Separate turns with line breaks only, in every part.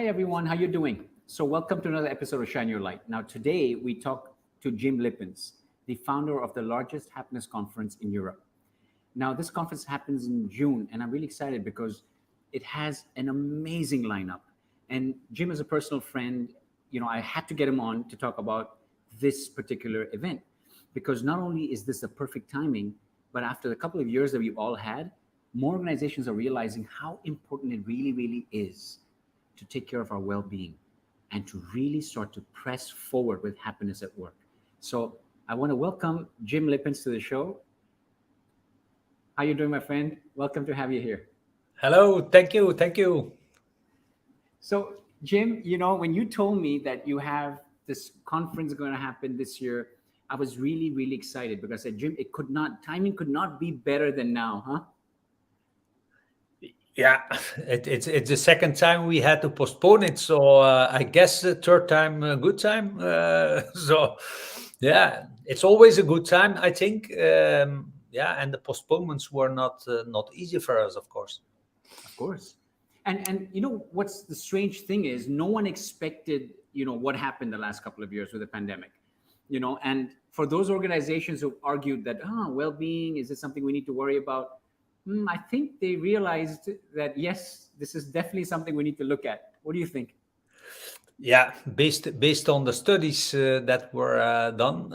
Hi everyone, how you doing? So welcome to another episode of Shine Your Light. Now today we talk to Jim Lippens, the founder of the largest happiness conference in Europe. Now this conference happens in June and I'm really excited because it has an amazing lineup. And Jim is a personal friend. I had to get him on to talk about this particular event because not only is this the perfect timing, but after the couple of years that we've all had, more organizations are realizing how important it really, really is to take care of our well-being and to really start to press forward with happiness at work. So I want to welcome Jim Lippens to the show. How you doing, my friend? Welcome to have you here.
Hello, thank you.
So Jim, when you told me that you have this conference going to happen this year, I was really, really excited because I said, Jim, timing could not be better than now, huh?
Yeah, it's the second time we had to postpone it, so I guess the third time good time. So yeah, it's always a good time, I think. Yeah, and the postponements were not easy for us, of course.
Of course. And what's the strange thing is no one expected, what happened the last couple of years with the pandemic. And for those organizations who argued that well-being, is it something we need to worry about? I think they realized that yes, this is definitely something we need to look at. What do you think?
Yeah, based on the studies that were done,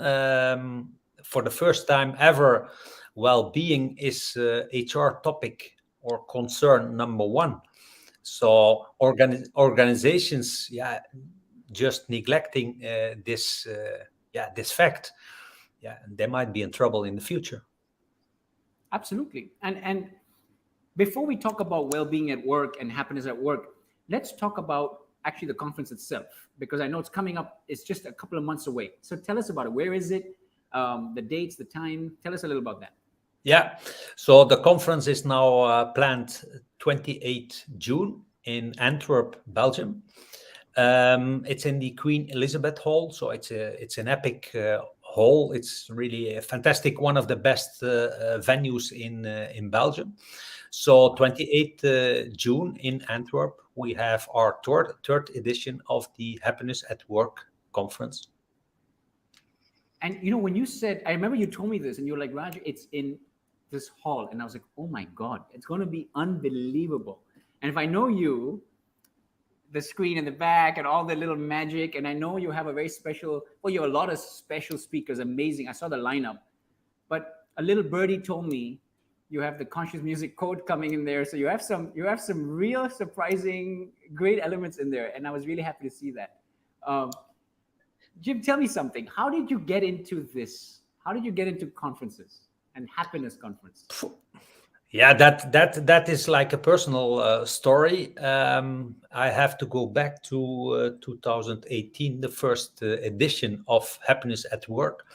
for the first time ever, well-being is HR topic or concern number one. So organizations, just neglecting this fact, they might be in trouble in the future.
Absolutely. And before we talk about well-being at work and happiness at work, let's talk about actually the conference itself, because I know it's coming up. It's just a couple of months away. So tell us about it. Where is it? The dates, the time. Tell us a little about that.
Yeah. So the conference is now planned 28 June in Antwerp, Belgium. It's in the Queen Elizabeth Hall. So it's an epic hall. It's really a fantastic, one of the best venues in Belgium. So 28th June in Antwerp, we have our third edition of the Happiness at Work conference.
And when you said, I remember you told me this, and you were like, Raj, it's in this hall, and I was like, oh my God, it's going to be unbelievable. And if I know you, the screen in the back and all the little magic, and I know you have a very special, you have a lot of special speakers, amazing. I saw the lineup, but a little birdie told me you have the conscious music code coming in there, so you have some real surprising great elements in there, and I was really happy to see that. Jim, tell me something. How did you get into this? How did you get into conferences and happiness conference?
Yeah, that is like a personal story. I have to go back to 2018, the first edition of Happiness at Work.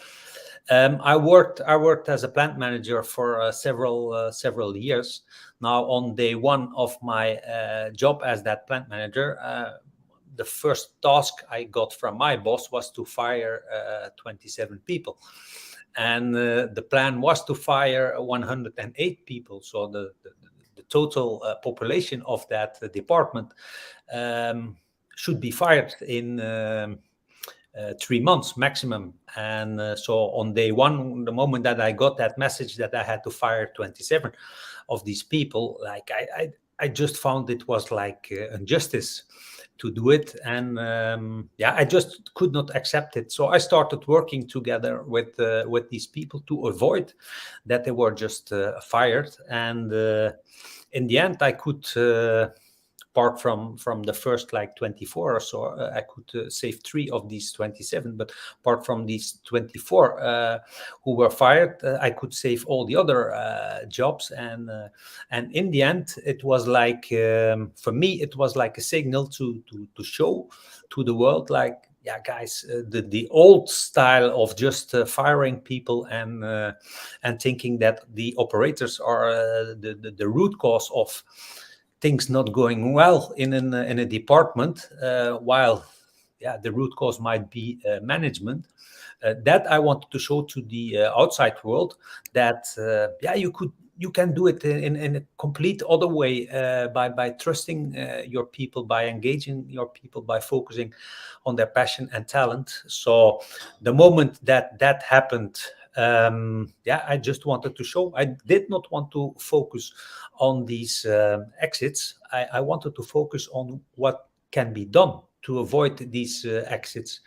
I worked as a plant manager for several years. Now, on day one of my job as that plant manager, the first task I got from my boss was to fire 27 people. And the plan was to fire 108 people. So the total population of that department should be fired in 3 months maximum. And so on day one, the moment that I got that message that I had to fire 27 of these people, like I just found it was like injustice to do it, and I just could not accept it. So I started working together with these people to avoid that they were just fired. And in the end, I could, apart from the first like 24 or so, I could save 3 of these 27. But apart from these 24 who were fired, I could save all the other jobs. And in the end, it was like, for me, it was like a signal to show to the world, like, yeah, guys, the old style of just firing people and thinking that the operators are the root cause of things not going well in a department, while the root cause might be management. That I wanted to show to the outside world that you can do it in a complete other way, by trusting your people, by engaging your people, by focusing on their passion and talent. So the moment that happened, I just wanted to show. I did not want to focus on these exits. I wanted to focus on what can be done to avoid these exits,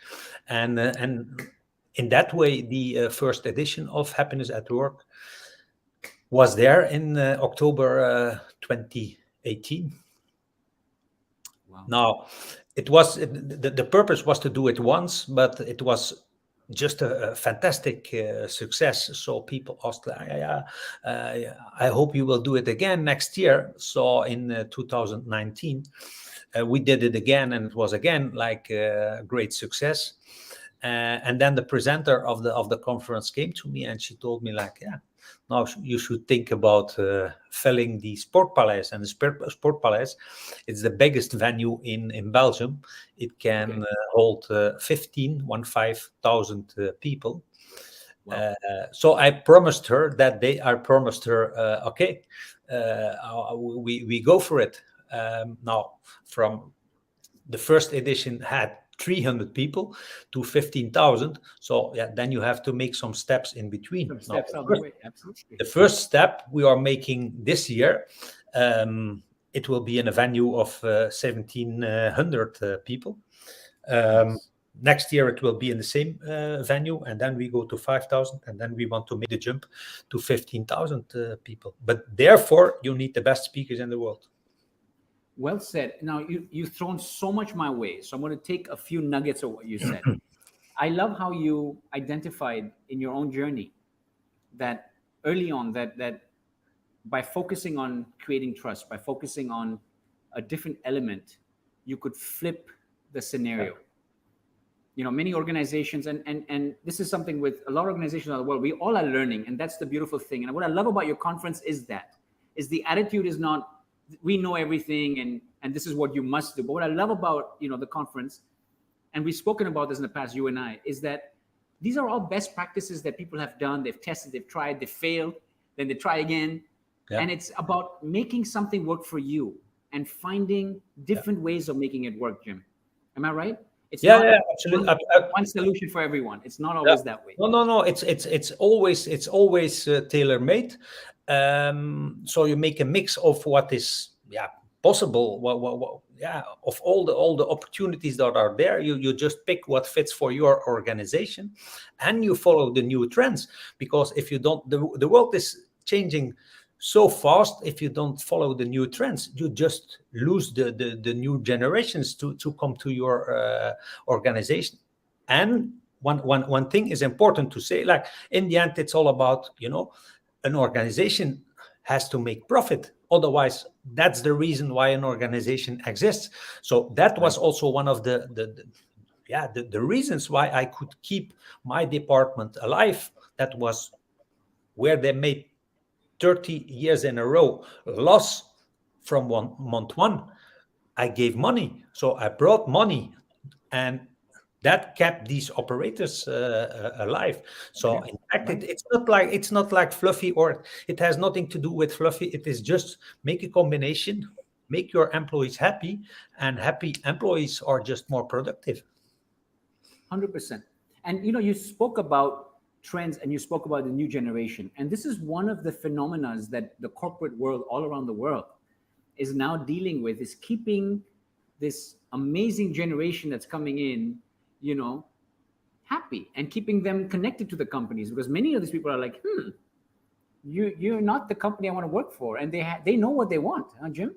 and in that way, the first edition of Happiness at Work was there in October 2018.
Wow.
Now, the purpose was to do it once, but it was just a fantastic success. So people asked, I hope you will do it again next year. So in 2019, we did it again, and it was again like a great success. And then the presenter of the conference came to me, and she told me, like, yeah, now you should think about filling the Sport Palace. And the Sport Palace, it's the biggest venue in Belgium. It can hold 15,000 people.
Wow.
So I promised her that day. I promised her, okay, we go for it. Now, from the first edition had 300 people to 15,000. So yeah, then you have to make some steps in between.
Some
Now,
steps on the way. Absolutely.
the first step we are making this year, it will be in a venue of 1,700 people.
Nice.
Next year it will be in the same venue, and then we go to 5,000, and then we want to make the jump to 15,000 people. But therefore, you need the best speakers in the world.
Well said. Now you've thrown so much my way, so I'm going to take a few nuggets of what you said. I love how you identified in your own journey that early on that by focusing on creating trust, by focusing on a different element, you could flip the scenario. You know, many organizations, and this is something with a lot of organizations around the world, we all are learning, and that's the beautiful thing. And what I love about your conference is the attitude is not, we know everything and this is what you must do. But what I love about, you know, the conference, and we've spoken about this in the past, you and I, is that these are all best practices that people have done. They've tested, they've tried, they failed, then they try again. Yeah. And it's about making something work for you and finding different ways of making it work, Jim. Am I right? It's not
absolutely.
One solution for everyone. It's not always that way.
No. It's always tailor made. So you make a mix of what is possible. Of all the opportunities that are there, you just pick what fits for your organization, and you follow the new trends. Because if you don't, the world is changing so fast. If you don't follow the new trends, you just lose the new generations to come to your organization. And one thing is important to say, like, in the end, it's all about, you know, an organization has to make profit. Otherwise, that's the reason why an organization exists. So that was also one of the reasons why I could keep my department alive. That was where they made 30 years in a row loss from month one. I gave money, so I brought money, and that kept these operators alive. So in fact, it's not like fluffy, or it has nothing to do with fluffy. It is just make a combination, make your employees happy, and happy employees are just more productive.
100%. And you know, you spoke about trends and you spoke about the new generation, and this is one of the phenomena that the corporate world all around the world is now dealing with, is keeping this amazing generation that's coming in, you know, happy and keeping them connected to the companies, because many of these people are like, you're not the company I want to work for, and they know what they want, huh, Jim?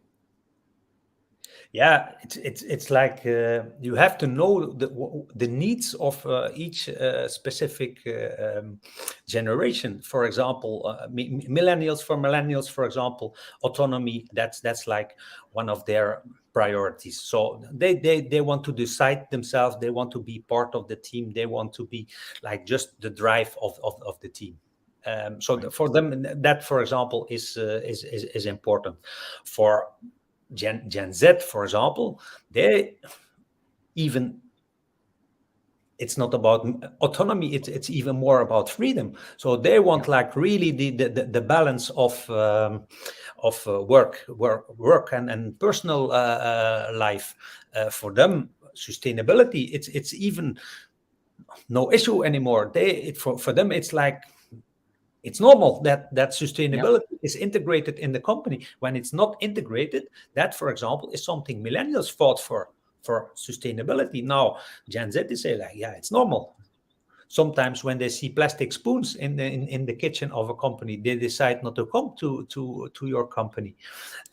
Yeah, it's like you have to know the needs of each specific generation. For example, millennials, for example, autonomy. That's like one of their priorities. So they want to decide themselves. They want to be part of the team. They want to be like just the drive of the team. For them, that, for example, is important. For Gen Z, for example, they even it's not about autonomy, it's even more about freedom. So they want
Yeah.
like really the balance of work and personal life. For them, sustainability, it's even no issue anymore. For them it's like it's normal that
Yep.
sustainability is integrated in the company. When it's not integrated, that, for example, is something millennials fought for sustainability. Now Gen Z, they say like, yeah, it's normal. Sometimes when they see plastic spoons in the kitchen of a company, they decide not to come to your company.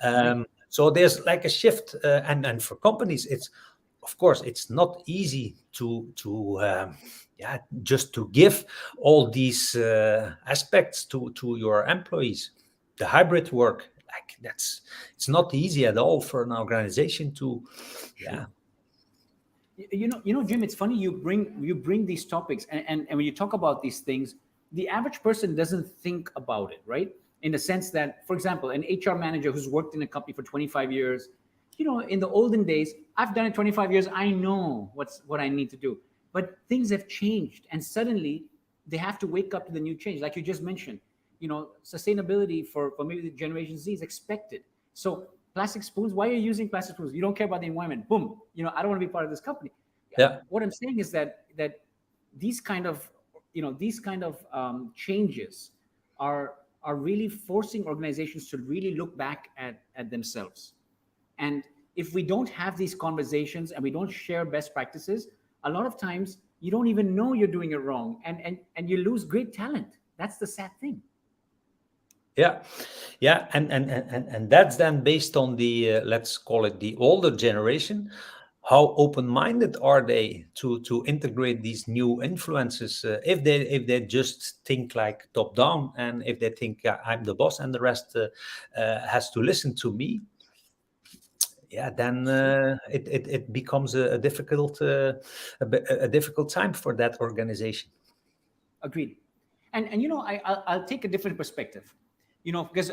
Right.
So there's like a shift, and for companies, it's, of course, it's not easy to yeah, just to give all these aspects to your employees. The hybrid work, like that's, it's not easy at all for an organization to,
Sure.
yeah,
Jim, it's funny you bring these topics, and when you talk about these things, the average person doesn't think about it, right? In the sense that, for example, an HR manager who's worked in a company for 25 years, in the olden days, I've done it 25 years, I know what I need to do. But things have changed, and suddenly they have to wake up to the new change. Like you just mentioned, sustainability for maybe the Generation Z is expected. So plastic spoons, why are you using plastic spoons? You don't care about the environment. Boom. I don't want to be part of this company.
yeah,
What I'm saying is that these kind of changes are are really forcing organizations to really look back at themselves. And if we don't have these conversations and we don't share best practices, a lot of times you don't even know you're doing it wrong, and you lose great talent. That's the sad thing.
yeah, yeah, and that's then based on the let's call it the older generation. How open-minded are they to integrate these new influences? If they just think like top down, and if they think I'm the boss and the rest has to listen to me, yeah, then
Sure.
it becomes a difficult a difficult time for that organization.
Agreed. And I'll take a different perspective. Because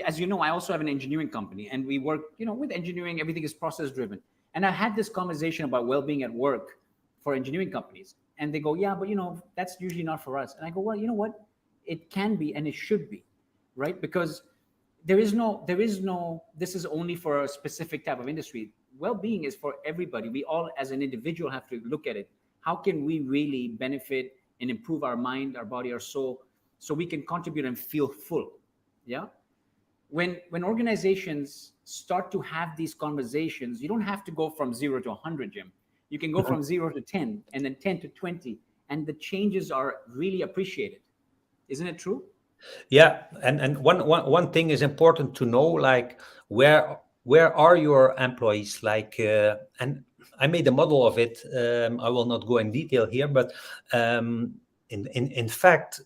as you know, I also have an engineering company, and we work, with engineering. Everything is process driven. And I had this conversation about well-being at work for engineering companies, and they go, "Yeah, but that's usually not for us." And I go, "Well, you know what? It can be, and it should be, right? Because there is no this is only for a specific type of industry. Well-being is for everybody. We all, as an individual, have to look at it. How can we really benefit and improve our mind, our body, our soul, so we can contribute and feel full? Yeah. When organizations start to have these conversations, you don't have to go from 0 to 100, Jim. You can go from 0 to 10, and then 10 to 20, and the changes are really appreciated. Isn't it true?
Yeah, and one thing is important to know, like where are your employees? Like, and I made a model of it. I will not go in detail here, but in fact,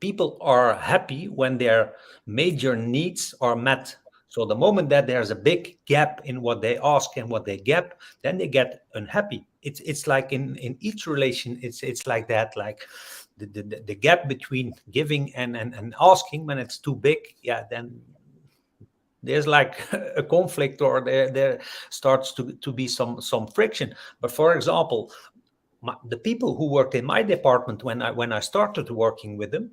people are happy when their major needs are met. So the moment that there's a big gap in what they ask and what they get, then they get unhappy. It's like in each relation, it's like that. Like the gap between giving and asking, when it's too big, yeah, then there's like a conflict, or there starts to be some friction. But for example, the people who worked in my department when I started working with them,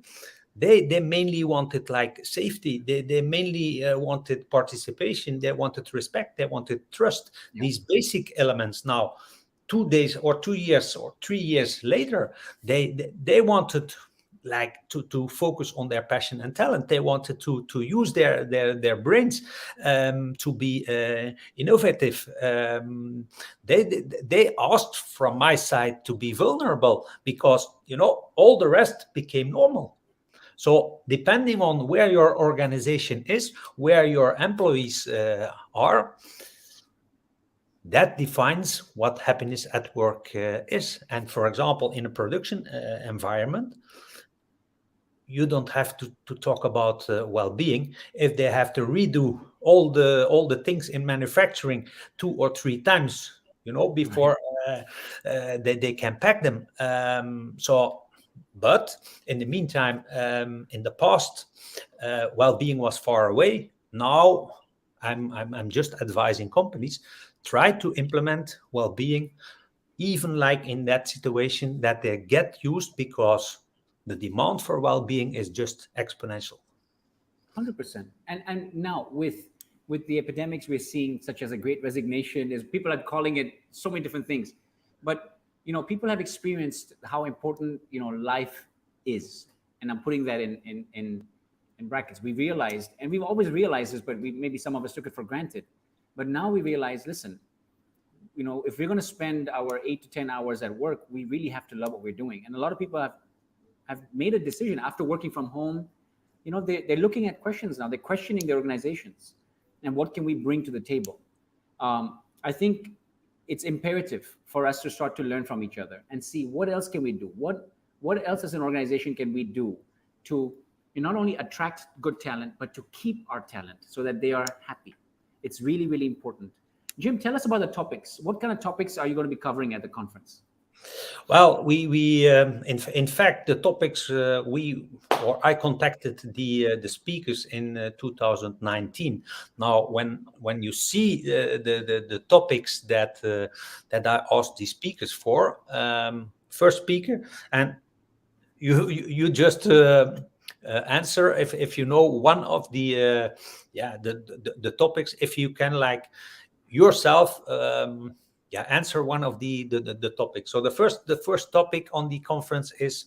they mainly wanted like safety. They mainly wanted participation. They wanted respect. They wanted trust.
Yeah.
These basic elements. Now, 2 days or 2 years or 3 years later, they wanted like to focus on their passion and talent. They wanted to use their brains, to be innovative. They asked from my side to be vulnerable, because all the rest became normal. So depending on where your organization is, where your employees are, that defines what happiness at work is. And for example, in a production environment, you don't have to talk about well-being if they have to redo all the things in manufacturing 2 or 3 times,
Right.
before they can pack them. But in the meantime, in the past, well-being was far away. Now, I'm just advising companies, try to implement well-being even like in that situation that they get used because the demand for well-being is just exponential.
100%. And now with the epidemics we're seeing, such as a great resignation, is people are calling it so many different things, but people have experienced how important life is, and I'm putting that in brackets. We realized, and we've always realized this, but maybe some of us took it for granted. But now we realize, listen, if we're going to spend our 8 to 10 hours at work, we really have to love what we're doing. And a lot of people have made a decision after working from home. They're looking at questions now. They're questioning their organizations and what can we bring to the table. I think it's imperative for us to start to learn from each other and see what else can we do. What else as an organization can we do to not only attract good talent, but to keep our talent so that they are happy. It's really, really important. Jim, tell us about the topics. What kind of topics are you going to be covering at the conference?
Well, in fact, the topics I contacted the speakers in 2019. Now, when you see the topics that I asked the speakers for, first speaker, and you just answer if you know one of the the topics, if you can like yourself answer one of the topics. So the first topic on the conference is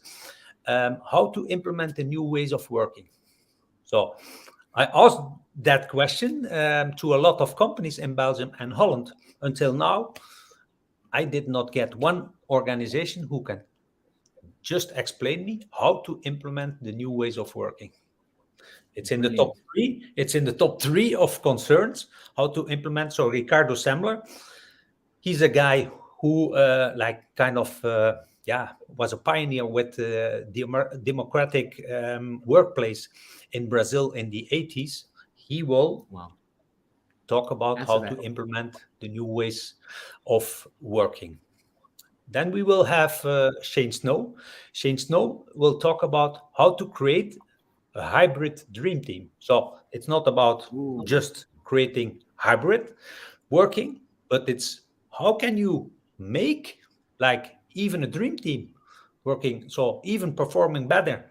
how to implement the new ways of working. So I asked that question to a lot of companies in Belgium and Holland. Until now, I did not get one organization who can just explain me how to implement the new ways of working. It's in the top three. It's in the top three of concerns how to implement. So Ricardo Semler, he's a guy who was a pioneer with the democratic workplace in Brazil in the 80s. He will talk about how to implement the new ways of working. Then we will have Shane Snow. Shane Snow will talk about how to create a hybrid dream team. So it's not about just creating hybrid working, but it's how can you make like even a dream team working, so even performing better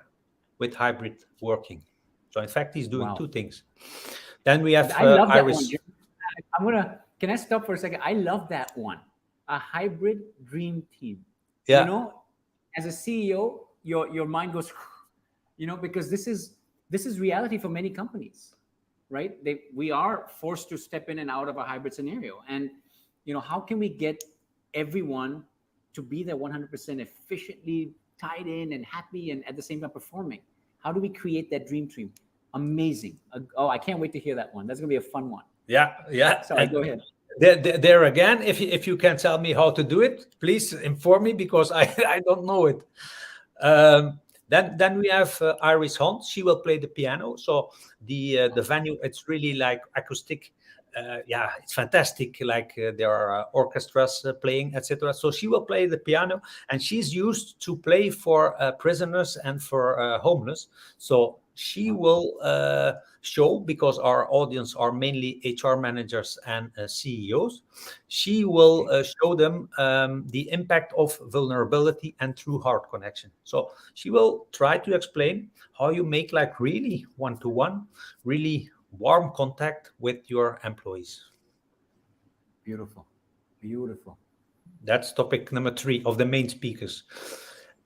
with hybrid working. So in fact, he's doing two things. Then we have
I love that
Iris.
one. Can I stop for a second? I love that one. A hybrid dream team.
Yeah.
As a CEO, your mind goes, because this is reality for many companies, right? We are forced to step in and out of a hybrid scenario. And, how can we get everyone to be there 100% efficiently tied in and happy and at the same time performing? How do we create that dream team? Amazing. I can't wait to hear that one. That's going to be a fun one.
Yeah.
Sorry, go ahead.
There again, if you can tell me how to do it, please inform me because I don't know it. Then we have Iris Hunt. She will play the piano. So the venue, it's really like acoustic. It's fantastic. Like there are orchestras playing, etc. So she will play the piano, and she's used to play for prisoners and for homeless. So she will show, because our audience are mainly HR managers and CEOs, she will show them the impact of vulnerability and true heart connection. So she will try to explain how you make like really one-to-one, really warm contact with your employees.
Beautiful.
That's topic number 3 of the main speakers.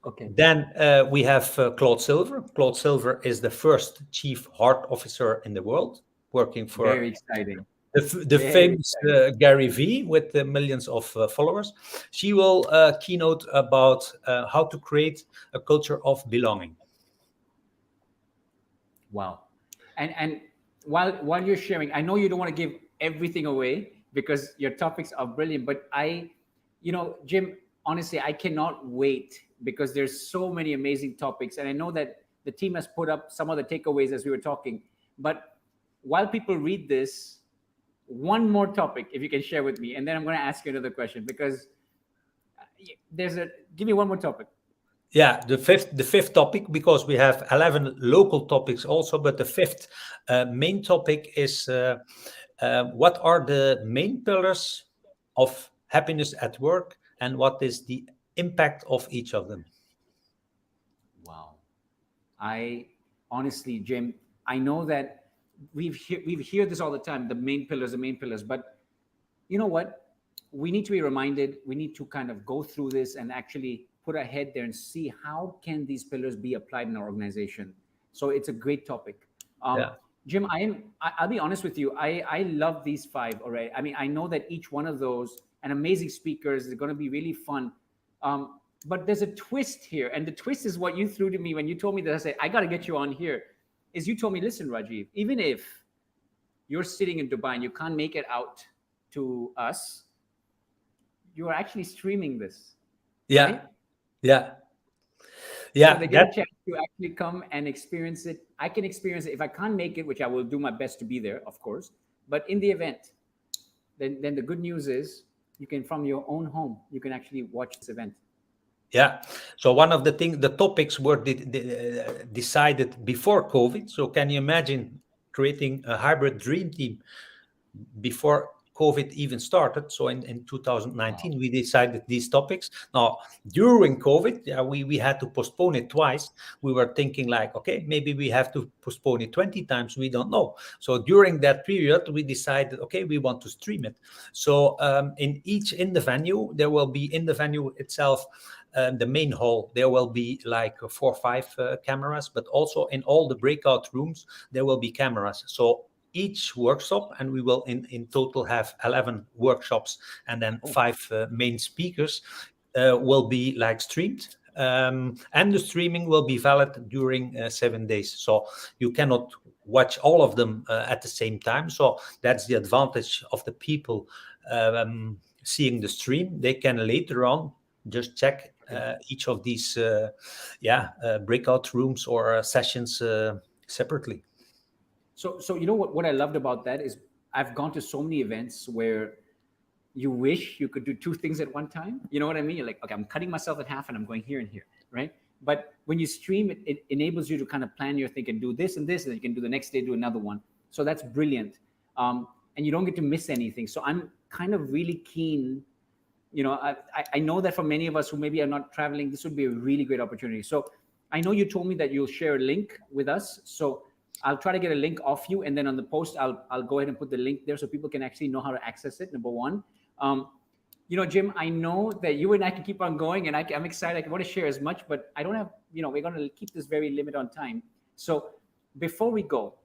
Okay.
Then we have Claude Silver. Claude Silver is the first chief heart officer in the world, working for
very exciting.
The famous Gary V with millions of followers. She will keynote about how to create a culture of belonging.
Wow. And while you're sharing, I know you don't want to give everything away because your topics are brilliant, but Jim, honestly, I cannot wait because there's so many amazing topics. And I know that the team has put up some of the takeaways as we were talking, but while people read this, one more topic, if you can share with me, and then I'm going to ask you another question because give me one more topic.
Yeah, the fifth topic, because we have 11 local topics also, but the fifth main topic is what are the main pillars of happiness at work and what is the impact of each of them.
Wow. I honestly, Jim, I know that we've heard this all the time, the main pillars, but you know what? We need to be reminded, we need to kind of go through this and actually put our head there and see how can these pillars be applied in our organization. So it's a great topic.
Yeah.
Jim, I'll be honest with you. I love these five already. I mean, I know that each one of those and amazing speakers is going to be really fun. But there's a twist here. And the twist is what you threw to me when you told me that. I said, I got to get you on here. Is you told me, listen, Rajiv, even if you're sitting in Dubai and you can't make it out to us, you are actually streaming this,
Yeah.
right?
Yeah.
So
Yeah.
they get a chance to actually come and experience it. I can experience it if I can't make it, which I will do my best to be there, of course. But in the event, then the good news is you can, from your own home, you can actually watch this event.
Yeah. So one of the topics were decided before COVID. So can you imagine creating a hybrid dream team before COVID even started? So in 2019,
Wow.
we decided these topics. Now, during COVID, yeah, we had to postpone it twice. We were thinking like, okay, maybe we have to postpone it 20 times. We don't know. So during that period, we decided, okay, we want to stream it. So in the venue, there will be in the venue itself, the main hall, there will be like 4 or 5 cameras, but also in all the breakout rooms, there will be cameras. So each workshop, and we will in total have 11 workshops, and then 5 main speakers will be like streamed. And the streaming will be valid during 7 days. So you cannot watch all of them at the same time. So that's the advantage of the people seeing the stream. They can later on just check each of these breakout rooms or sessions separately.
So you know what I loved about that is I've gone to so many events where you wish you could do two things at one time. You know what I mean? You're like, okay, I'm cutting myself in half and I'm going here and here, right? But when you stream, it enables you to kind of plan your thing and do this and this, and you can do the next day, do another one. So that's brilliant. And you don't get to miss anything. So I'm kind of really keen. You know, I know that for many of us who maybe are not traveling, this would be a really great opportunity. So I know you told me that you'll share a link with us. So I'll try to get a link off you, and then on the post, I'll go ahead and put the link there so people can actually know how to access it. Number one, you know, Jim, I know that you and I can keep on going, and I'm excited. I want to share as much, but I don't have. You know, we're going to keep this very limited on time. So before we go,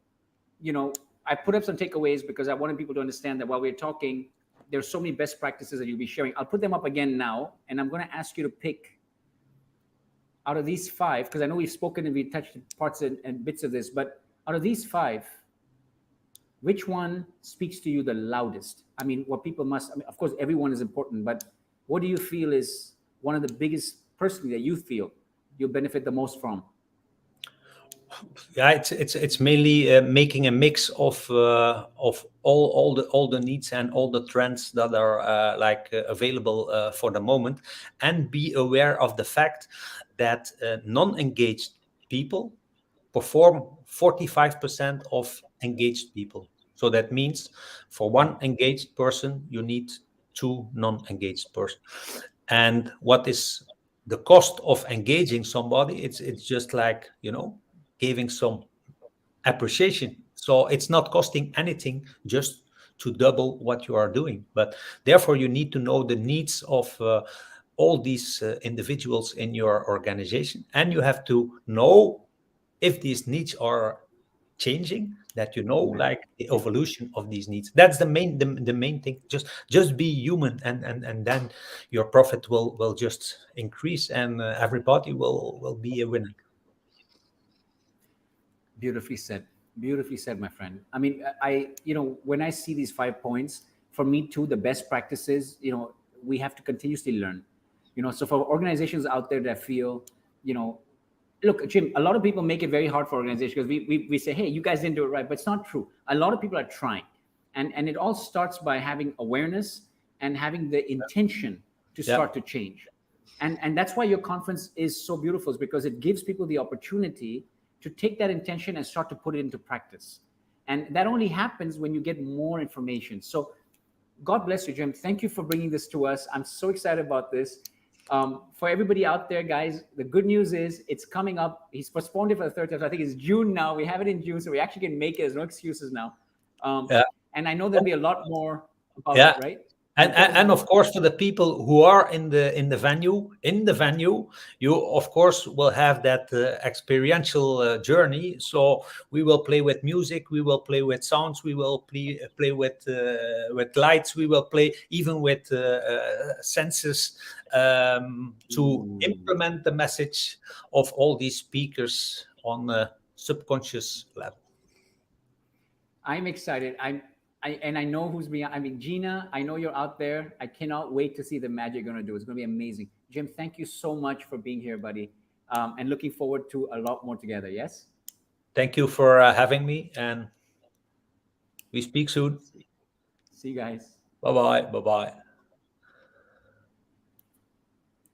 you know, I put up some takeaways because I wanted people to understand that while we're talking, there's so many best practices that you'll be sharing. I'll put them up again now, and I'm going to ask you to pick out of these 5, because I know we've spoken and we touched parts and bits of this, but out of these 5, which one speaks to you the loudest? I mean, what people must, I mean, of course, everyone is important, but what do you feel is one of the biggest, personally, that you feel you'll benefit the most from?
Yeah, it's mainly making a mix of all the needs and all the trends that are available for the moment, and be aware of the fact that non-engaged people perform 45% of engaged people. So that means for one engaged person, you need 2 non-engaged person. And what is the cost of engaging somebody? It's just like, giving some appreciation. So it's not costing anything just to double what you are doing. But therefore, you need to know the needs of all these individuals in your organization, and you have to know if these needs are changing, that like the evolution of these needs. That's the main thing. Just be human, and then your profit will just increase, and everybody will be a winner.
Beautifully said. Beautifully said, my friend. I mean, you know, when I see these 5 points, for me too, the best practices, you know, we have to continuously learn. You know, so for organizations out there that feel, you know, look, Jim, a lot of people make it very hard for organizations because we say, hey, you guys didn't do it right, but it's not true. A lot of people are trying. And it all starts by having awareness and having the intention to
Yeah.
start to change. And that's why your conference is so beautiful, is because it gives people the opportunity to take that intention and start to put it into practice. And that only happens when you get more information. So God bless you, Jim. Thank you for bringing this to us. I'm so excited about this. For everybody out there, guys, the good news is it's coming up. He's postponed it for the third time. So I think it's June now. We have it in June, so we actually can make it. There's no excuses now. Um,
Yeah.
and I know there'll be a lot more about it,
Yeah.
right?
And,
Tell
and
us
and
more.
of course, for the people who are in the venue, you of course will have that experiential journey. So we will play with music, we will play with sounds, we will play with lights, we will play even with senses, to
Ooh.
implement the message of all these speakers on a subconscious level.
I'm excited. And I know who's being. I mean, Gina, I know you're out there. I cannot wait to see the magic you're gonna do. It's gonna be amazing. Jim, thank you so much for being here, buddy. And looking forward to a lot more together. Yes.
Thank you for having me, and we speak soon.
See you guys.
Bye bye. Bye bye.